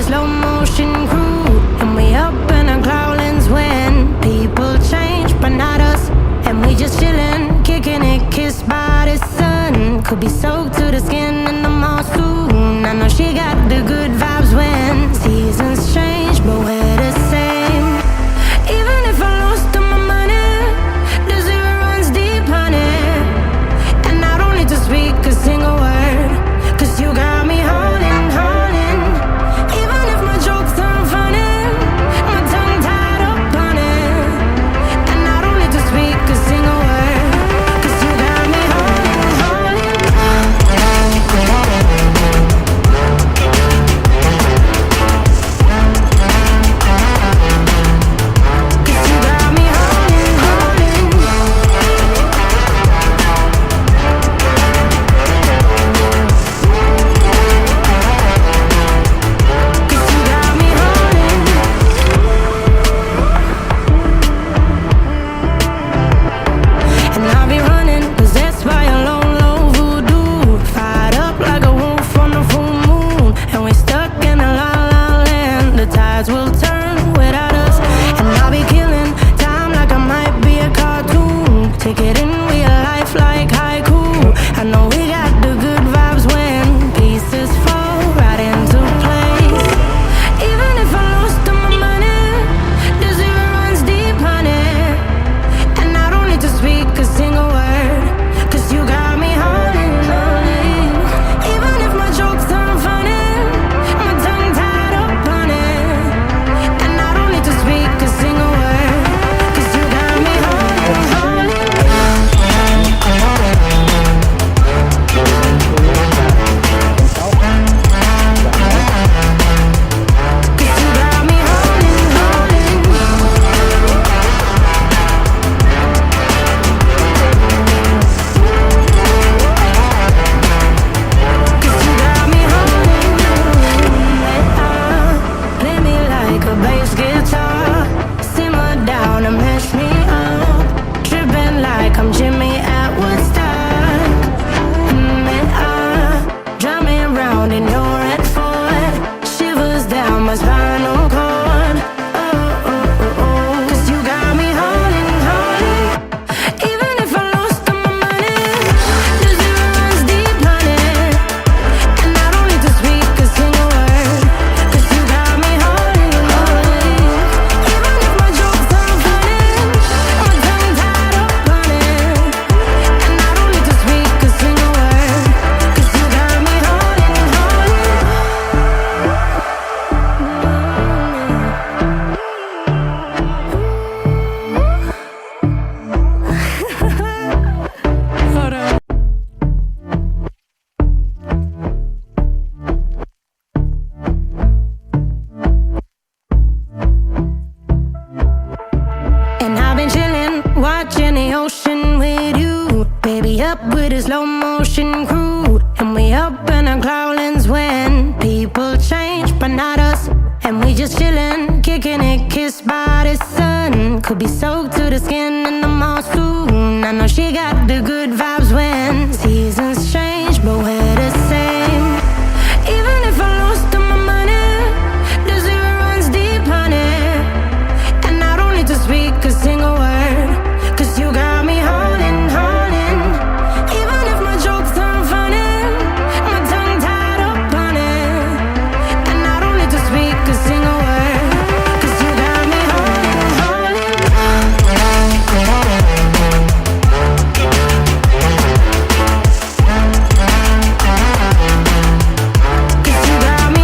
slow motion crew, and we up in our growlings when people change, but not us. And we just chillin', kicking it, kissed by the sun. Could be soaked to the skin in the mall soon. I know she got the good vibes when seasons change, but we're the same. Even if I lost all my money, the zero runs deep, honey. And I don't need to speak a single word, 'cause you got me holding, holding. Even if my jokes aren't funny, my tongue tied up on it. And I don't need to speak a single word, 'cause you got me holding, holding. 'Cause you got me holding, holding. 'Cause you got me holding. And I'll be running, possessed by a low, low voodoo. Fired up like a wolf on the full moon. And we're stuck in a la la land. The tides will turn without us. And I'll be killing time like I might be a cartoon. Take it in real life like haiku. I know we got the good vibes when pieces fall right into place. Even if I lost all my money, the zero runs deep, honey. And I don't need to speak a single word, 'cause you got me holding, holding. Even if my jokes aren't funny, my tongue tied up on it. And I don't need to speak a single word, 'cause you got me holding, holding. 'Cause you got me holding, holding. 'Cause you got me holding. Play me like a bass guitar, simmer down and mash me up, tripping like I'm Jimmy at Woodstock. Drive me around in your red Ford, shivers down my spinal cord. Oh, oh, oh, oh. 'Cause you got me holding, holding. Even if I lost all my money, the zero runs deep, honey. And I don't need to speak a single word, 'cause you got me holding, holding. Even if my jokes aren't funny, my tongue tied up on it. And I don't need to speak a single word, 'cause you got me holding, holding. Hold on. And I've been chillin', watching the ocean with you. Baby, up with a slow motion crew. And we up in our growlings when people change, but not us. And we just chillin', kicking it, kissed by the sun. Could be soaked to the skin in the mall soon. I know she got the good vibes when seasons change, but we're the same. Even if I lost all my money, the zero runs deep, honey. And I don't need to speak a single word, 'cause you got me holding, holding. Even if my jokes aren't funny, my tongue tied up on it. And I don't need to speak a single word, 'cause you got me holding, holding. 'Cause you got me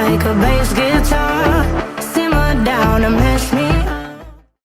like a bass guitar.